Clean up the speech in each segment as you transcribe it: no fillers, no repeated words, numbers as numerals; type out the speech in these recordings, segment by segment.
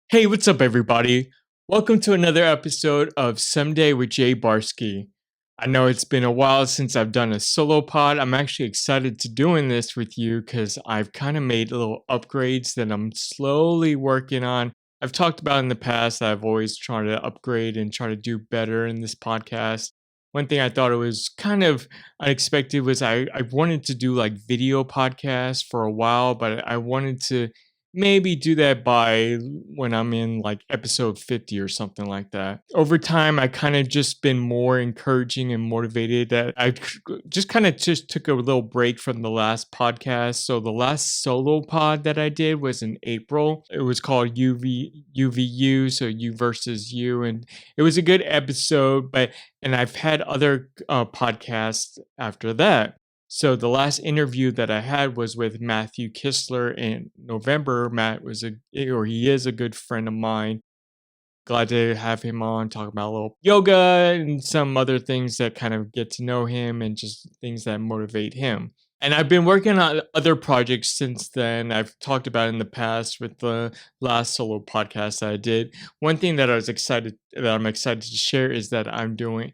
Hey, what's up, everybody? Welcome to another episode of Someday with Jay Barsky. I know it's been a while since I've done a solo pod. I'm actually excited to doing this with you because I've kind of made little upgrades that I'm slowly working on. I've talked about in the past that I've always tried to upgrade and try to do better in this podcast. One thing I thought it was kind of unexpected was I wanted to do like video podcasts for a while, but I wanted to maybe do that by when I'm in like episode 50 or something like that. Over time, I kind of just been more encouraging and motivated that just kind of just took a little break from the last podcast. So the last solo pod that I did was in April. It was called UVU, so you versus you. And it was a good episode, and I've had other podcasts after that. So the last interview that I had was with Matthew Kistler in November. He is a good friend of mine. Glad to have him on, talk about a little yoga and some other things that kind of get to know him and just things that motivate him. And I've been working on other projects since then. I've talked about in the past with the last solo podcast that I did. One thing that I'm excited to share is that I'm doing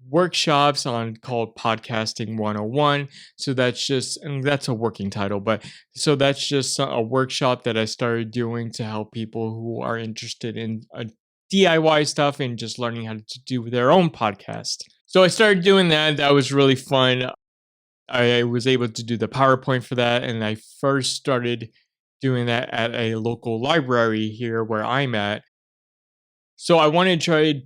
workshops on called podcasting 101. So that's a working title, but so that's just a workshop that I started doing to help people who are interested in DIY stuff and just learning how to do their own podcast. So I started doing that. That was really fun. I was able to do the PowerPoint for that, and I first started doing that at a local library here where I'm at. So I want to try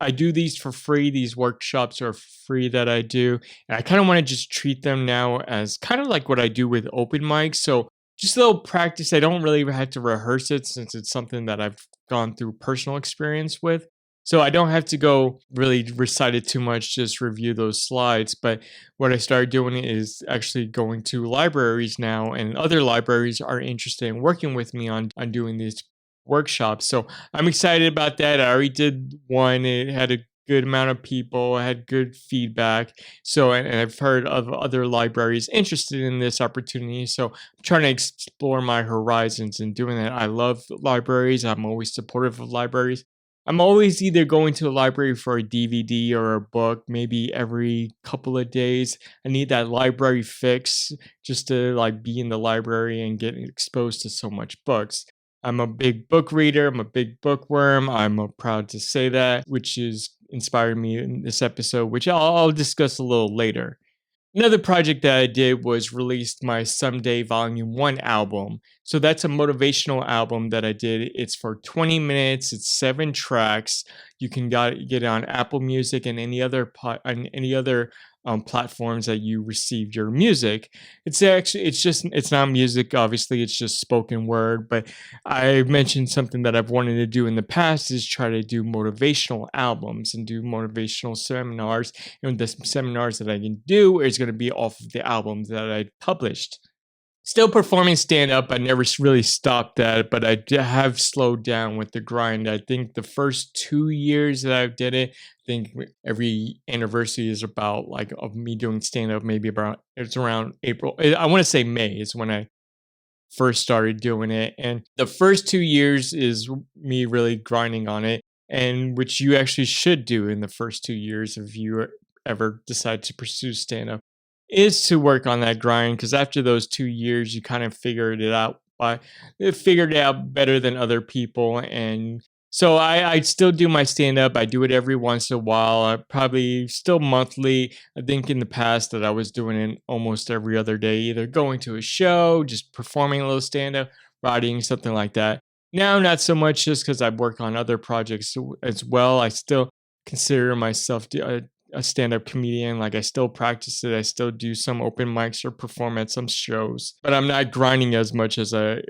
I do these for free. These workshops are free that I do. And I kind of want to just treat them now as kind of like what I do with open mics. So just a little practice. I don't really have to rehearse it since it's something that I've gone through personal experience with. So I don't have to go really recite it too much, just review those slides. But what I started doing is actually going to libraries now, and other libraries are interested in working with me on doing these workshops. So I'm excited about that. I already did one. It had a good amount of people. I had good feedback. So, and I've heard of other libraries interested in this opportunity. So I'm trying to explore my horizons and doing that. I love libraries. I'm always supportive of libraries. I'm always either going to a library for a DVD or a book, maybe every couple of days. I need that library fix just to like be in the library and get exposed to so much books. I'm a big book reader. I'm a big bookworm. I'm proud to say that, which is inspired me in this episode, which I'll discuss a little later. Another project that I did was released my Someday Volume 1 album. So that's a motivational album that I did. It's for 20 minutes, it's 7 tracks. You can get it on Apple Music and any other platforms that you receive your music. It's not music, obviously, it's just spoken word. But I mentioned something that I've wanted to do in the past is try to do motivational albums and do motivational seminars, and the seminars that I can do is going to be off of the albums that I published. Still performing stand up. I never really stopped that, but have slowed down with the grind. I think the first 2 years that I did it, I think every anniversary is about like of me doing stand up. Maybe about it's around April. I want to say May is when I first started doing it. And the first 2 years is me really grinding on it, and which you actually should do in the first 2 years if you ever decide to pursue stand up, is to work on that grind. Because after those 2 years, you kind of figured it out better than other people. And so I still do my stand up. I do it every once in a while. I probably still monthly. I think in the past that I was doing it almost every other day, either going to a show, just performing a little stand up, writing, something like that. Now, not so much just because I work on other projects as well. I still consider myself a stand-up comedian. Like I still practice it. I still do some open mics or perform at some shows, but I'm not grinding as much as I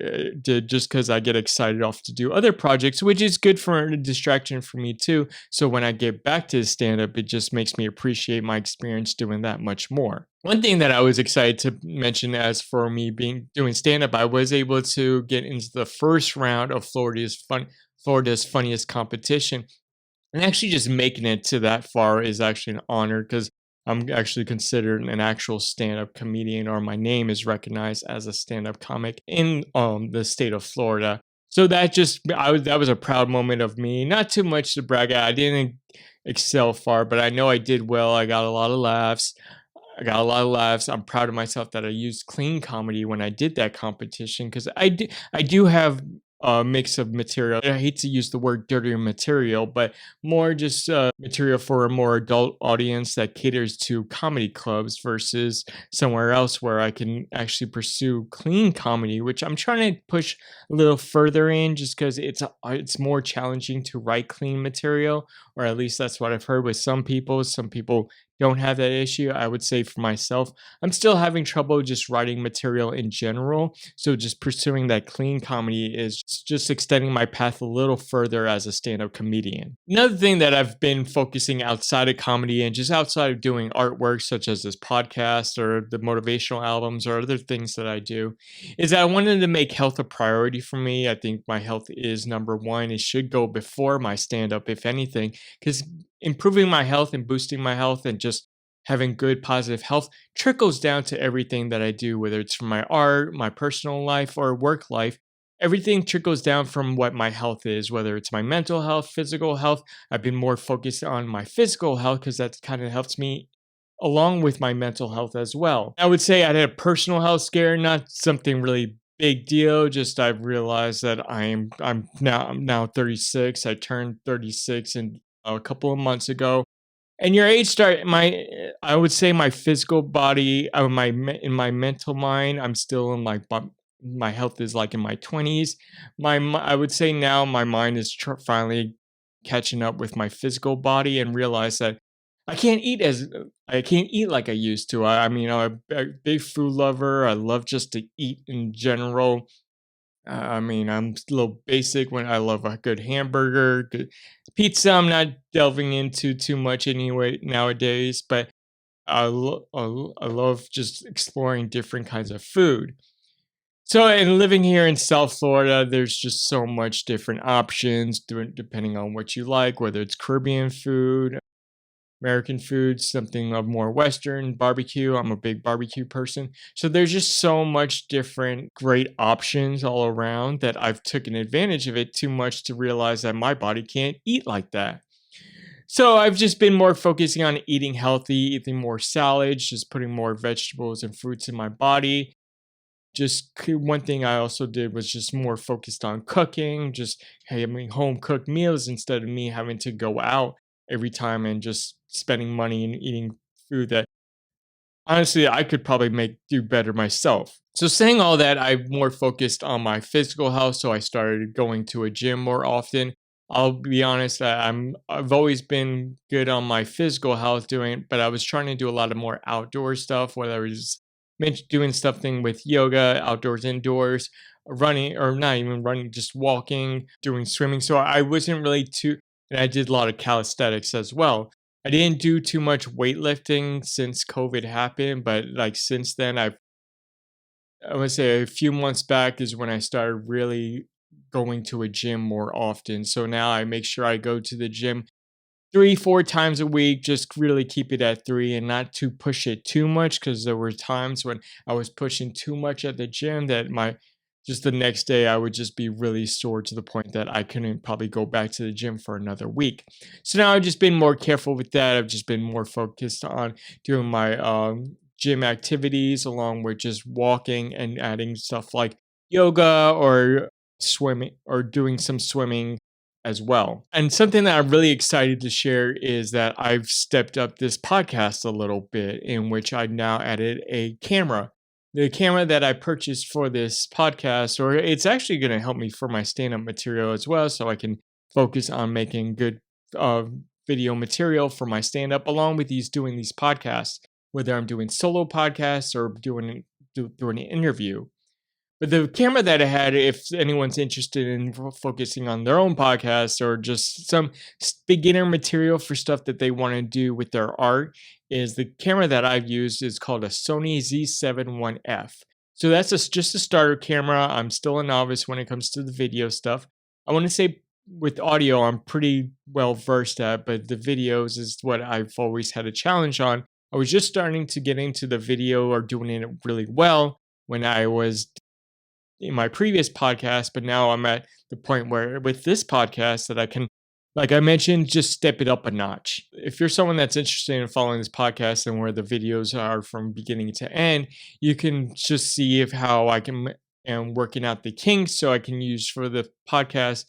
did just because I get excited off to do other projects, which is good for a distraction for me too. So when I get back to stand-up, it just makes me appreciate my experience doing that much more. One thing that I was excited to mention as for me doing stand-up, I was able to get into the first round of Florida's Funniest Competition. And actually just making it to that far is actually an honor because I'm actually considered an actual stand-up comedian, or my name is recognized as a stand-up comic in the state of Florida. So that was a proud moment of me. Not too much to brag at. I didn't excel far, but I know I did well. I got a lot of laughs. I'm proud of myself that I used clean comedy when I did that competition because I do have a mix of material. I hate to use the word dirtier material, but more just material for a more adult audience that caters to comedy clubs versus somewhere else where I can actually pursue clean comedy, which I'm trying to push a little further in just because it's more challenging to write clean material, or at least that's what I've heard with some people. Some people don't have that issue. I would say for myself, I'm still having trouble just writing material in general. So just pursuing that clean comedy is just extending my path a little further as a stand-up comedian. Another thing that I've been focusing outside of comedy and just outside of doing artwork such as this podcast or the motivational albums or other things that I do is that I wanted to make health a priority for me. I think my health is number one. It should go before my stand-up, if anything, because improving my health and boosting my health and just having good positive health trickles down to everything that I do, whether it's from my art, my personal life, or work life. Everything trickles down from what my health is, whether it's my mental health, physical health. I've been more focused on my physical health because that kind of helps me along with my mental health as well. I would say I had a personal health scare, not something really big deal. Just I've realized that I'm now 36. I turned 36 in a couple of months ago. And your age start my I would say my physical body, in my mental mind, I'm still in my health is like in my 20s. I would say now my mind is finally catching up with my physical body and realize that I can't eat like I used to. I mean, I'm a big food lover. I love just to eat in general. I mean, I'm a little basic when I love a good hamburger, good pizza. I'm not delving into too much anyway nowadays, but I love just exploring different kinds of food. So, and living here in South Florida, there's just so much different options depending on what you like, whether it's Caribbean food, American food, something of more Western barbecue. I'm a big barbecue person. So there's just so much different great options all around that I've taken advantage of it too much to realize that my body can't eat like that. So I've just been more focusing on eating healthy, eating more salads, just putting more vegetables and fruits in my body. One thing I also did was just more focused on cooking, just having home cooked meals instead of me having to go out every time and just spending money and eating food that honestly I could probably make do better myself. So saying all that, I'm more focused on my physical health, so I started going to a gym more often. I'll be honest, I've always been good on my physical health doing, but I was trying to do a lot of more outdoor stuff, whether it was doing something with yoga, outdoors, indoors, running, or not even running, just walking, doing swimming. So I wasn't really too, and I did a lot of calisthenics as well. I didn't do too much weightlifting since COVID happened, but like since then, I would say a few months back is when I started really going to a gym more often. So now I make sure I go to the gym 3, 4 times a week, just really keep it at 3 and not to push it too much because there were times when I was pushing too much at the gym that my just the next day I would just be really sore to the point that I couldn't probably go back to the gym for another week. So now I've just been more careful with that. I've just been more focused on doing my gym activities along with just walking and adding stuff like yoga or swimming or doing some swimming as well. And something that I'm really excited to share is that I've stepped up this podcast a little bit, in which I now added a camera. The camera that I purchased for this podcast, or it's actually going to help me for my stand up material as well, so I can focus on making good uh, video material for my stand up, along with doing these podcasts, whether I'm doing solo podcasts or doing an interview. But the camera that I had, if anyone's interested in focusing on their own podcast or just some beginner material for stuff that they want to do with their art, is the camera that I've used is called a Sony Z7-1F. So that's just a starter camera. I'm still a novice when it comes to the video stuff. I want to say with audio, I'm pretty well versed at, but the videos is what I've always had a challenge on. I was just starting to get into the video or doing it really well when I was in my previous podcast, but now I'm at the point where with this podcast that I can, like I mentioned, just step it up a notch. If you're someone that's interested in following this podcast and where the videos are from beginning to end, you can just see if how I can am working out the kinks so I can use for the podcast,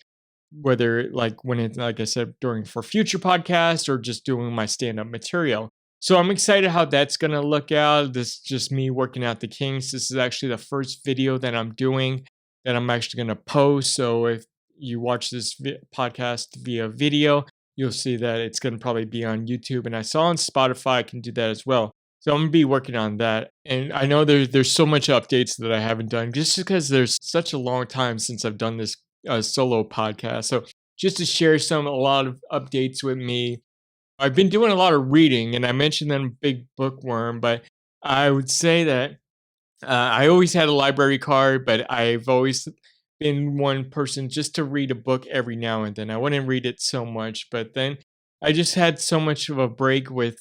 whether like when it's like I said during for future podcasts or just doing my stand-up material. So I'm excited how that's gonna look out. This is just me working out the kinks. This is actually the first video that I'm doing that I'm actually gonna post. So if you watch this podcast via video, you'll see that it's gonna probably be on YouTube. And I saw on Spotify I can do that as well. So I'm gonna be working on that. And I know there's so much updates that I haven't done just because there's such a long time since I've done this solo podcast. So just to share a lot of updates with me. I've been doing a lot of reading, and I mentioned that I'm a big bookworm, but I would say that I always had a library card, but I've always been one person just to read a book every now and then. I wouldn't read it so much, but then I just had so much of a break with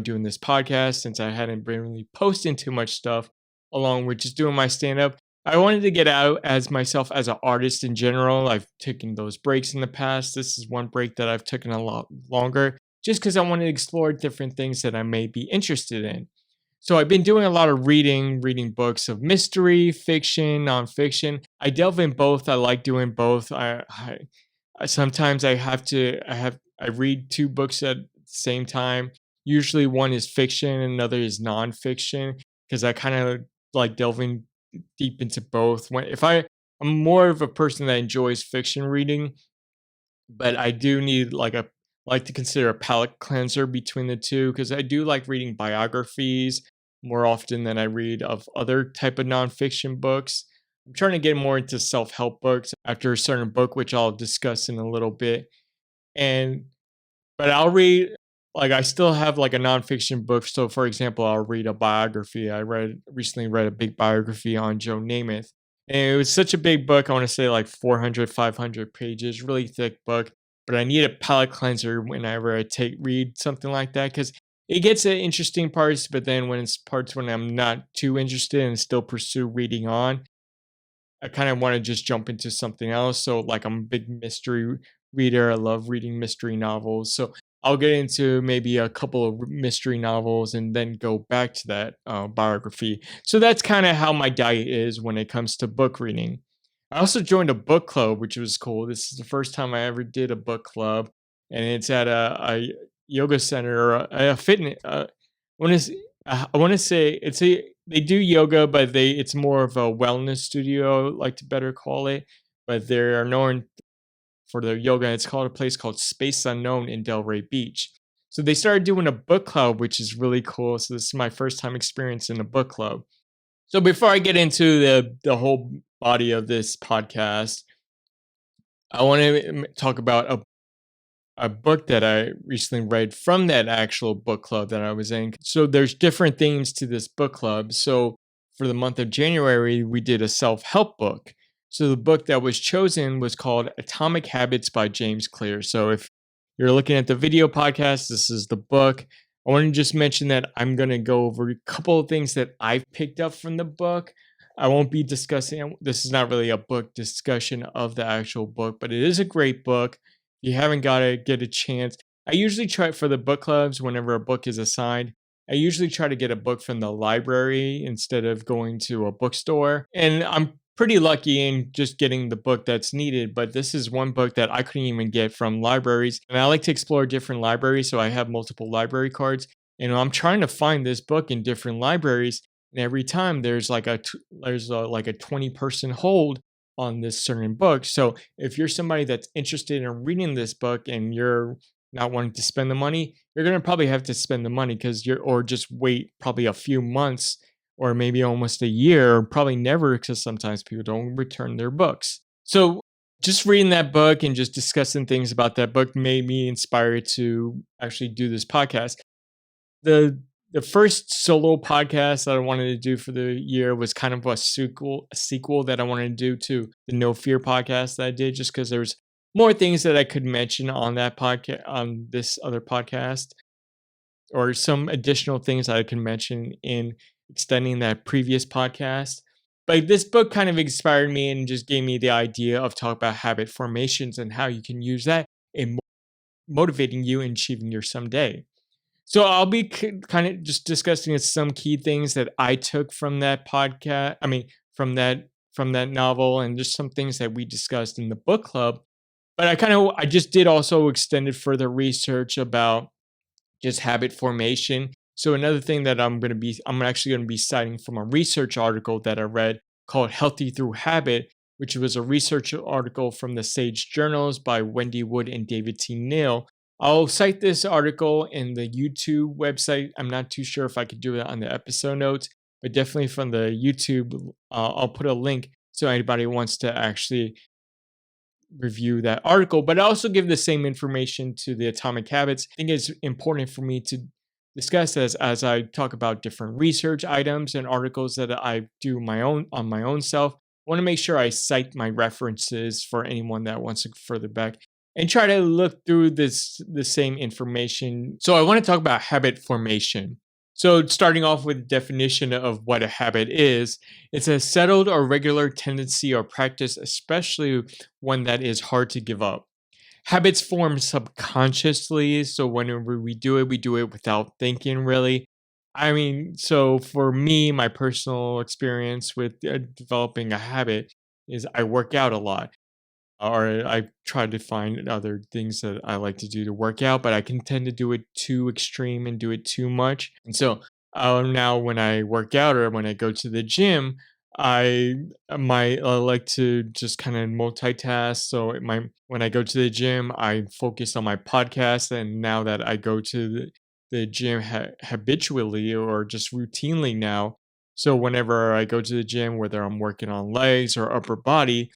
doing this podcast since I hadn't been really posting too much stuff, along with just doing my stand up. I wanted to get out as myself as an artist in general. I've taken those breaks in the past. This is one break that I've taken a lot longer just because I want to explore different things that I may be interested in. So I've been doing a lot of reading books of mystery, fiction, nonfiction. I delve in both. I like doing both. Sometimes I read two books at the same time. Usually one is fiction and another is nonfiction because I kind of like delving deep into both. I'm more of a person that enjoys fiction reading, but I do need like to consider a palate cleanser between the two because I do like reading biographies more often than I read of other type of nonfiction books. I'm trying to get more into self-help books after a certain book, which I'll discuss in a little bit. And but I'll read like I still have like a nonfiction book. So for example, I'll read a biography. Recently read a big biography on Joe Namath. And it was such a big book. I want to say like 400, 500 pages, really thick book. But I need a palate cleanser whenever I read something like that because it gets interesting parts. But then when it's parts when I'm not too interested and still pursue reading on, I kind of want to just jump into something else. So, like, I'm a big mystery reader. I love reading mystery novels. So, I'll get into maybe a couple of mystery novels and then go back to that biography. So, that's kind of how my diet is when it comes to book reading. I also joined a book club, which was cool. This is the first time I ever did a book club, and it's at a yoga center or a fitness. I want to say they do yoga, but it's more of a wellness studio, like to better call it. But they are known for their yoga. It's called a place called Space Unknown in Delray Beach. So they started doing a book club, which is really cool. So this is my first time experience in a book club. So before I get into the whole body of this podcast, I want to talk about a book that I recently read from that actual book club that I was in. So there's different themes to this book club. So for the month of January, we did a self-help book. So the book that was chosen was called Atomic Habits by James Clear. So if you're looking at the video podcast, this is the book. I want to just mention that I'm going to go over a couple of things that I've picked up from the book. I won't be discussing, this is not really a book discussion of the actual book, but it is a great book. You haven't got to get a chance. I usually try for the book clubs whenever a book is assigned. I usually try to get a book from the library instead of going to a bookstore. And I'm pretty lucky in just getting the book that's needed. But this is one book that I couldn't even get from libraries. And I like to explore different libraries. So I have multiple library cards. And I'm trying to find this book in different libraries. And every time there's like a 20-person hold on this certain book. So if you're somebody that's interested in reading this book and you're not wanting to spend the money, you're going to probably have to spend the money or just wait probably a few months or maybe almost a year, or probably never, because sometimes people don't return their books. So just reading that book and just discussing things about that book made me inspired to actually do this podcast. The first solo podcast that I wanted to do for the year was kind of a sequel that I wanted to do to the No Fear podcast that I did, just because there's more things that I could mention on that podcast, on this other podcast, or some additional things that I can mention in extending that previous podcast. But this book kind of inspired me and just gave me the idea of talk about habit formations and how you can use that in motivating you and achieving your someday. So I'll be kind of just discussing some key things that I took from that podcast. I mean, from that novel, and just some things that we discussed in the book club. But I just did also extended further research about just habit formation. So another thing that I'm actually going to be citing from a research article that I read called Healthy Through Habit, which was a research article from the Sage Journals by Wendy Wood and David T. Neal. I'll cite this article in the YouTube website. I'm not too sure if I could do it on the episode notes, but definitely from the YouTube, I'll put a link so anybody wants to actually review that article, but I also give the same information to the Atomic Habits. I think it's important for me to discuss as I talk about different research items and articles that I do my own on my own self. I want to make sure I cite my references for anyone that wants to further back and try to look through the same information. So I want to talk about habit formation. So starting off with the definition of what a habit is, it's a settled or regular tendency or practice, especially one that is hard to give up. Habits form subconsciously, so whenever we do it without thinking really. I mean, so for me, my personal experience with developing a habit is I work out a lot, or I try to find other things that I like to do to work out, but I can tend to do it too extreme and do it too much. And so now when I work out or when I go to the gym, I I like to just kind of multitask. So when I go to the gym, I focus on my podcast, and now that I go to the gym habitually or just routinely now, so whenever I go to the gym, whether I'm working on legs or upper body,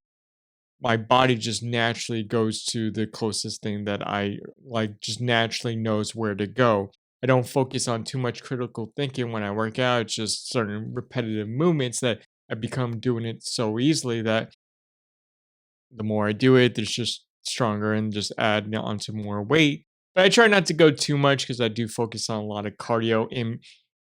my body just naturally goes to the closest thing that I like, just naturally knows where to go. I don't focus on too much critical thinking when I work out. It's just certain repetitive movements that I become doing it so easily that the more I do it, it's just stronger and just add onto more weight. But I try not to go too much because I do focus on a lot of cardio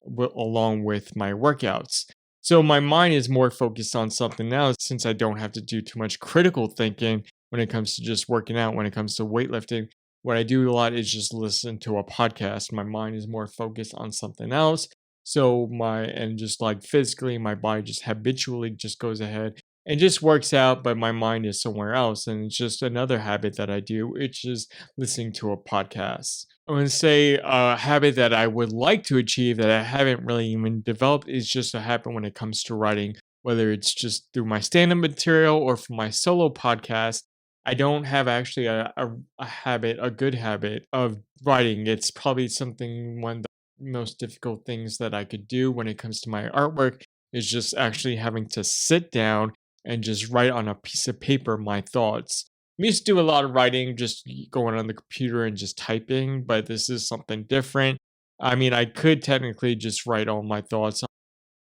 along with my workouts. So my mind is more focused on something else since I don't have to do too much critical thinking when it comes to just working out, when it comes to weightlifting. What I do a lot is just listen to a podcast. My mind is more focused on something else. And just like physically, my body just habitually just goes ahead and just works out, but my mind is somewhere else. And it's just another habit that I do, which is listening to a podcast. I want to say a habit that I would like to achieve that I haven't really even developed is just a habit when it comes to writing, whether it's just through my stand up material or for my solo podcast. I don't have actually a habit, a good habit of writing. It's probably one of the most difficult things that I could do when it comes to my artwork is just actually having to sit down and just write on a piece of paper my thoughts. I used to do a lot of writing, just going on the computer and just typing, but this is something different. I mean, I could technically just write all my thoughts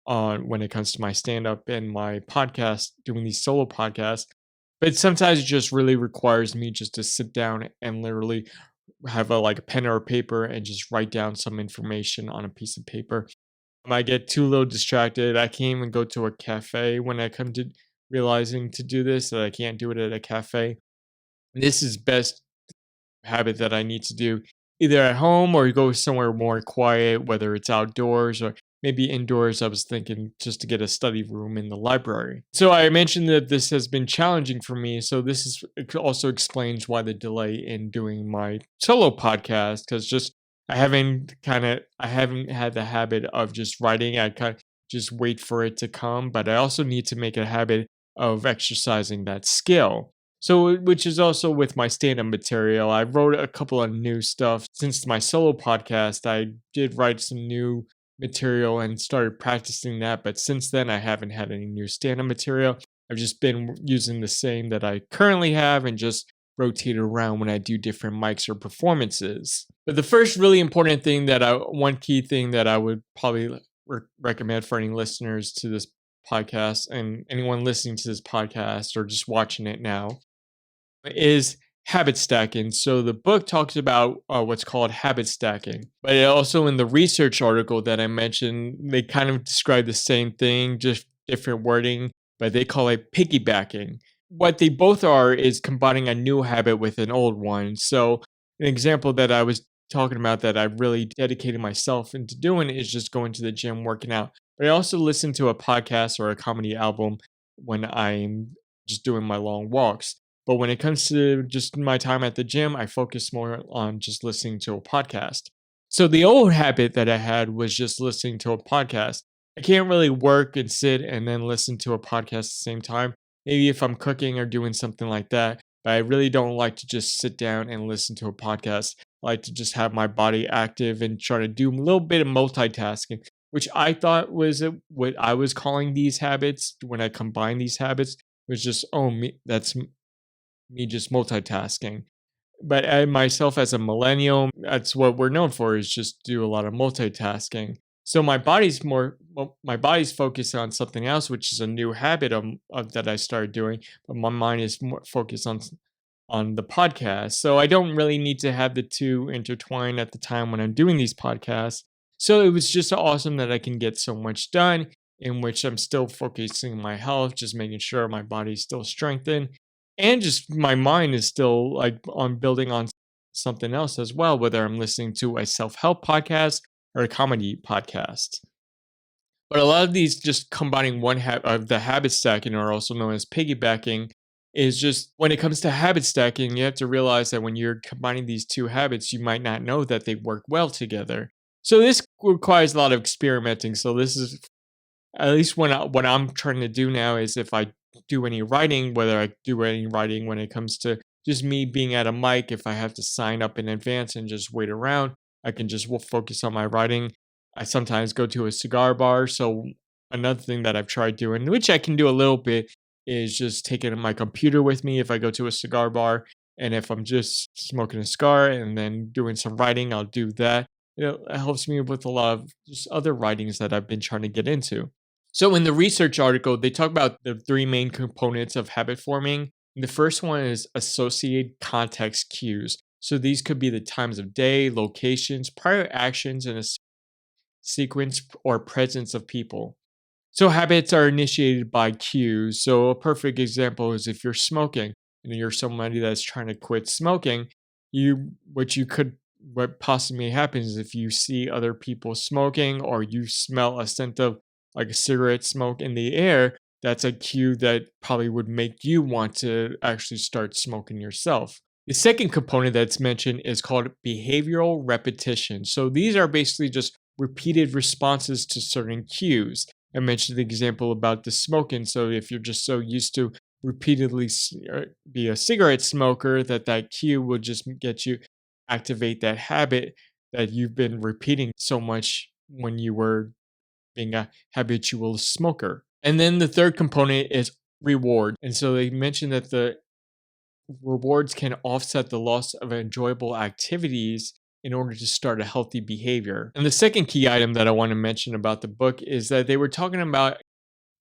on when it comes to my stand up and my podcast, doing these solo podcasts, but sometimes it just really requires me just to sit down and literally have a pen or a paper and just write down some information on a piece of paper. I get too little distracted. I can't even go to a cafe when I come to realizing to do this, that I can't do it at a cafe. This is best habit that I need to do either at home or go somewhere more quiet, whether it's outdoors or maybe indoors. I was thinking just to get a study room in the library. So I mentioned that this has been challenging for me. So it also explains why the delay in doing my solo podcast, because just I haven't had the habit of just writing. I kind of just wait for it to come, but I also need to make a habit of exercising that skill. So, which is also with my stand-up material. I wrote a couple of new stuff since my solo podcast. I did write some new material and started practicing that, but since then I haven't had any new stand-up material. I've just been using the same that I currently have and just rotate it around when I do different mics or performances. But the first really important thing one key thing that I would probably recommend for any listeners to this podcast and anyone listening to this podcast or just watching it now is habit stacking. So the book talks about what's called habit stacking, but also in the research article that I mentioned, they kind of describe the same thing, just different wording, but they call it piggybacking. What they both are is combining a new habit with an old one. So, an example that I was talking about that I really dedicated myself into doing is just going to the gym, working out. But I also listen to a podcast or a comedy album when I'm just doing my long walks. But when it comes to just my time at the gym, I focus more on just listening to a podcast. So the old habit that I had was just listening to a podcast. I can't really work and sit and then listen to a podcast at the same time. Maybe if I'm cooking or doing something like that, but I really don't like to just sit down and listen to a podcast. I like to just have my body active and try to do a little bit of multitasking, which I thought was what I was calling these habits when I combine these habits was just, oh, me just multitasking. But I myself as a millennial, that's what we're known for is just do a lot of multitasking. So my body's focused on something else, which is a new habit of that I started doing, but my mind is more focused on the podcast. So I don't really need to have the two intertwined at the time when I'm doing these podcasts. So it was just awesome that I can get so much done in which I'm still focusing on my health, just making sure my body's still strengthened and just my mind is still like on building on something else as well, whether I'm listening to a self-help podcast or a comedy podcast. But a lot of these just combining of the habit stacking, or also known as piggybacking, is just when it comes to habit stacking, you have to realize that when you're combining these two habits, you might not know that they work well together. So this requires a lot of experimenting. So this is at least what I'm trying to do now is if I do any writing, whether I do any writing when it comes to just me being at a mic, if I have to sign up in advance and just wait around, I can just focus on my writing. I sometimes go to a cigar bar. So another thing that I've tried doing, which I can do a little bit, is just taking my computer with me if I go to a cigar bar. And if I'm just smoking a cigar and then doing some writing, I'll do that. It helps me with a lot of just other writings that I've been trying to get into. So in the research article, they talk about the three main components of habit forming. The first one is associated context cues. So these could be the times of day, locations, prior actions, and a sequence or presence of people. So habits are initiated by cues. So a perfect example is if you're smoking and you're somebody that's trying to quit smoking, what possibly happens is if you see other people smoking or you smell a scent of like a cigarette smoke in the air, that's a cue that probably would make you want to actually start smoking yourself. The second component that's mentioned is called behavioral repetition. So these are basically just repeated responses to certain cues. I mentioned the example about the smoking. So if you're just so used to repeatedly be a cigarette smoker, that cue will just get you activate that habit that you've been repeating so much when you were being a habitual smoker. And then the third component is reward. And so they mentioned that the rewards can offset the loss of enjoyable activities in order to start a healthy behavior. And the second key item that I want to mention about the book is that they were talking about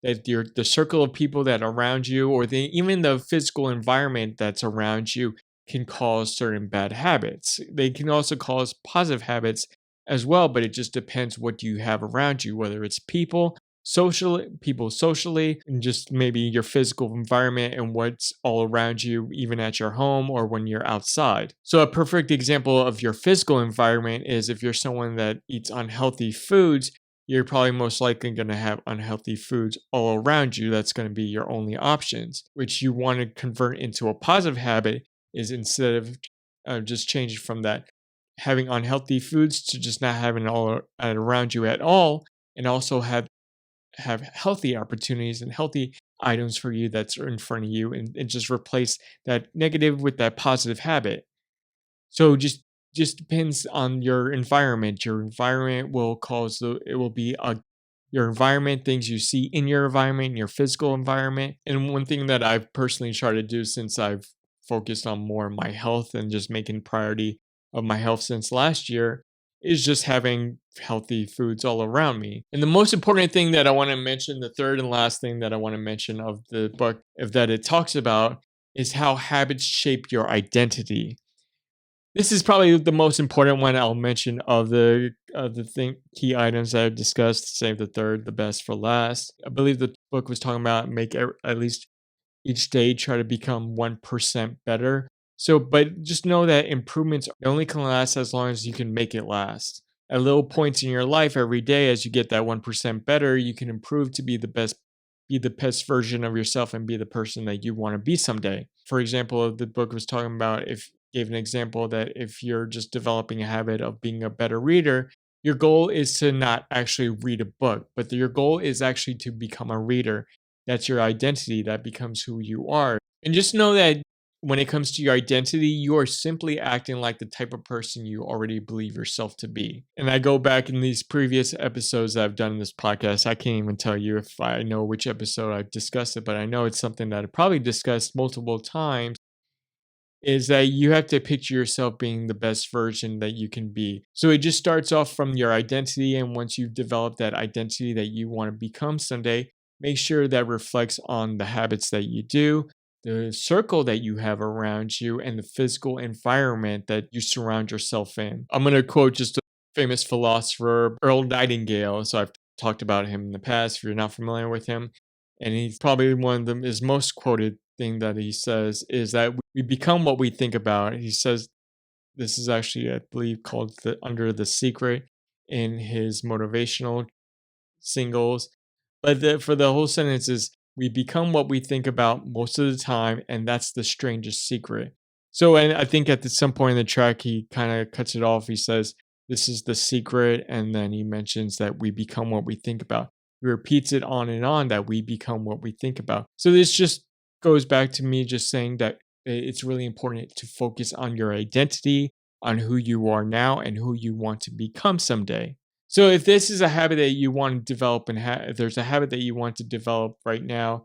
that the circle of people that are around you or even the physical environment that's around you can cause certain bad habits. They can also cause positive habits as well, but it just depends what you have around you, whether it's people socially, and just maybe your physical environment and what's all around you, even at your home or when you're outside. So, a perfect example of your physical environment is if you're someone that eats unhealthy foods, you're probably most likely going to have unhealthy foods all around you. That's going to be your only options, which you want to convert into a positive habit is instead of just changing from that having unhealthy foods to just not having all around you at all, and also have healthy opportunities and healthy items for you that's in front of you, and just replace that negative with that positive habit. So just depends on your environment. Your environment will cause it will be your environment, things you see in your environment, your physical environment. And one thing that I've personally tried to do since I've focused on more of my health and just making priority of my health since last year is just having healthy foods all around me. And the most important thing that I want to mention, the third and last thing that I want to mention of the book, of that it talks about, is how habits shape your identity. This is probably the most important one I'll mention of the key items that I've discussed. Save the third, the best for last. I believe the book was talking about at least each day try to become 1% better. So, but just know that improvements only can last as long as you can make it last. At little points in your life every day, as you get that 1% better, you can improve to be the best version of yourself and be the person that you want to be someday. For example, the book was talking about if gave an example that if you're just developing a habit of being a better reader, your goal is to not actually read a book, but your goal is actually to become a reader. That's your identity. That becomes who you are. And just know that when it comes to your identity, you are simply acting like the type of person you already believe yourself to be. And I go back in these previous episodes that I've done in this podcast. I can't even tell you if I know which episode I've discussed it, but I know it's something that I probably discussed multiple times is that you have to picture yourself being the best version that you can be. So it just starts off from your identity. And once you've developed that identity that you want to become someday, make sure that reflects on the habits that you do, the circle that you have around you, and the physical environment that you surround yourself in. I'm going to quote just a famous philosopher, Earl Nightingale. So I've talked about him in the past if you're not familiar with him. And he's probably one of them his most quoted thing that he says is that we become what we think about. He says this is actually, I believe, called the Under the Secret in his motivational singles. But for the whole sentence is we become what we think about most of the time, and that's the strangest secret. So, and I think at some point in the track, he kind of cuts it off. He says, "This is the secret," and then he mentions that we become what we think about. He repeats it on and on that we become what we think about. So this just goes back to me just saying that it's really important to focus on your identity, on who you are now, and who you want to become someday. So if this is a habit that you want to develop and if there's a habit that you want to develop right now,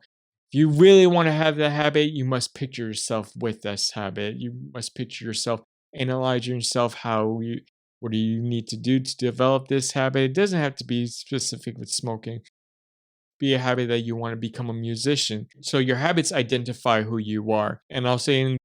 if you really want to have that habit, you must picture yourself with this habit. You must picture yourself, analyze yourself what do you need to do to develop this habit. It doesn't have to be specific with smoking. Be a habit that you want to become a musician. So your habits identify who you are. And I'll say in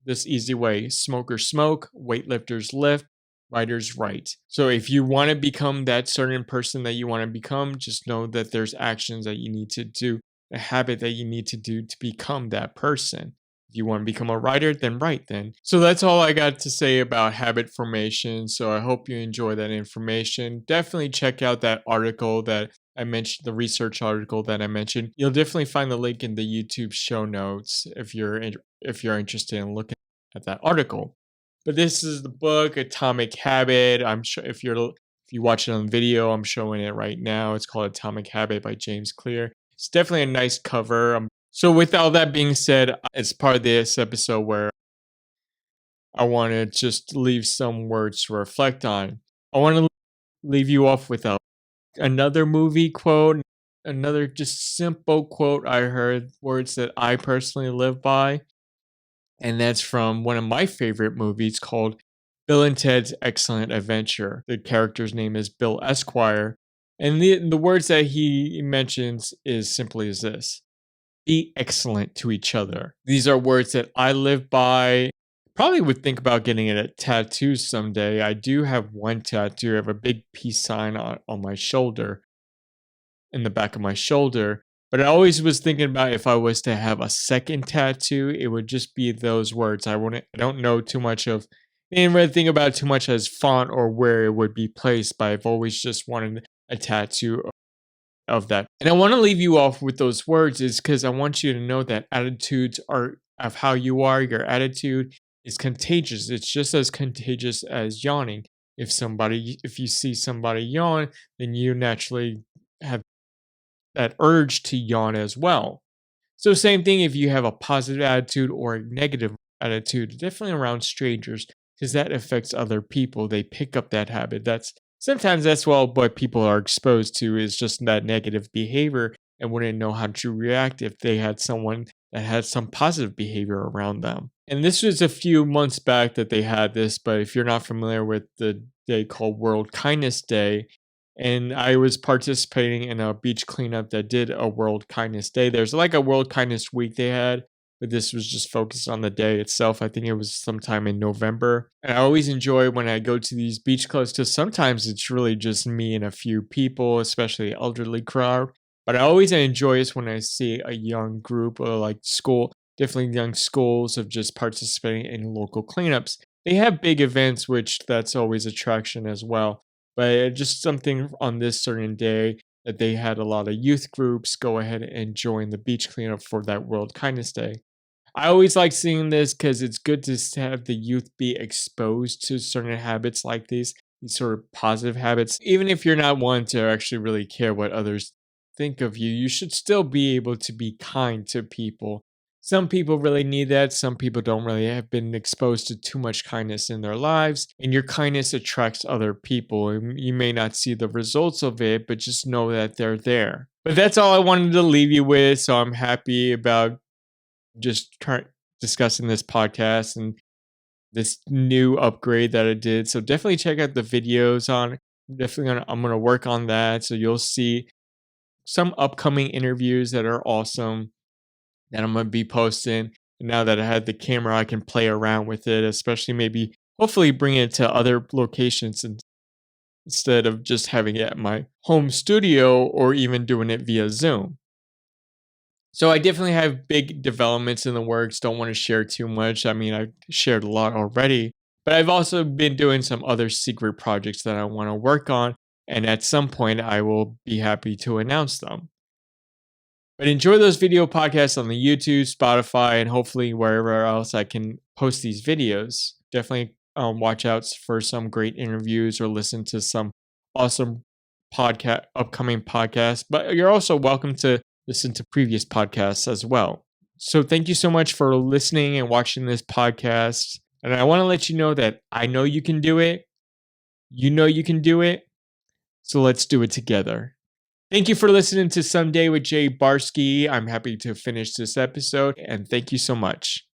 this easy way: smokers smoke, weightlifters lift, writers write. So if you want to become that certain person that you want to become, just know that there's actions that you need to do, a habit that you need to do to become that person. If you want to become a writer, then write then. So that's all I got to say about habit formation. So I hope you enjoy that information. Definitely check out that article that I mentioned, the research article that I mentioned. You'll definitely find the link in the YouTube show notes if you're interested in looking at that article. But this is the book Atomic Habit. I'm sure if you watch it on video, I'm showing it right now. It's called Atomic Habit by James Clear. It's definitely a nice cover. So with all that being said, it's part of this episode where I want to just leave some words to reflect on. I want to leave you off with another movie quote, another just simple quote I heard, words that I personally live by. And that's from one of my favorite movies called Bill and Ted's Excellent Adventure. The character's name is Bill Esquire. And the words that he mentions is simply as this: be excellent to each other. These are words that I live by. Probably would think about getting it a tattoo someday. I do have one tattoo. I have a big peace sign on my shoulder, in the back of my shoulder. But I always was thinking about if I was to have a second tattoo, it would just be those words. I don't know too much of, I didn't really think about it too much as font or where it would be placed, but I've always just wanted a tattoo of that. And I want to leave you off with those words is because I want you to know that attitudes are of how you are. Your attitude is contagious. It's just as contagious as yawning. If you see somebody yawn, then you naturally have that urge to yawn as well. So same thing if you have a positive attitude or a negative attitude, definitely around strangers, because that affects other people. They pick up that habit. That's what people are exposed to is just that negative behavior and wouldn't know how to react if they had someone that had some positive behavior around them. And this was a few months back that they had this, but if you're not familiar with the day called World Kindness Day, and I was participating in a beach cleanup that did a World Kindness Day. There's like a World Kindness Week they had, but this was just focused on the day itself. I think it was sometime in November. And I always enjoy when I go to these beach clubs because sometimes it's really just me and a few people, especially elderly crowd. But I always enjoy it when I see a young group or like school, different young schools of just participating in local cleanups. They have big events, which that's always attraction as well. But just something on this certain day that they had a lot of youth groups go ahead and join the beach cleanup for that World Kindness Day. I always like seeing this because it's good to have the youth be exposed to certain habits like these sort of positive habits. Even if you're not one to actually really care what others think of you, you should still be able to be kind to people. Some people really need that. Some people don't really have been exposed to too much kindness in their lives, and your kindness attracts other people. And you may not see the results of it, but just know that they're there. But that's all I wanted to leave you with. So I'm happy about just discussing this podcast and this new upgrade that I did. So definitely check out the videos on it. I'm gonna work on that. So you'll see some upcoming interviews that are awesome that I'm gonna be posting. And now that I had the camera, I can play around with it, especially maybe hopefully bring it to other locations instead of just having it at my home studio or even doing it via Zoom. So I definitely have big developments in the works. Don't want to share too much. I mean, I've shared a lot already, but I've also been doing some other secret projects that I want to work on. And at some point, I will be happy to announce them. But enjoy those video podcasts on the YouTube, Spotify, and hopefully wherever else I can post these videos. Definitely watch out for some great interviews or listen to some awesome upcoming podcasts. But you're also welcome to listen to previous podcasts as well. So thank you so much for listening and watching this podcast. And I want to let you know that I know you can do it. You know you can do it. So let's do it together. Thank you for listening to Someday with Jay Barsky. I'm happy to finish this episode, and thank you so much.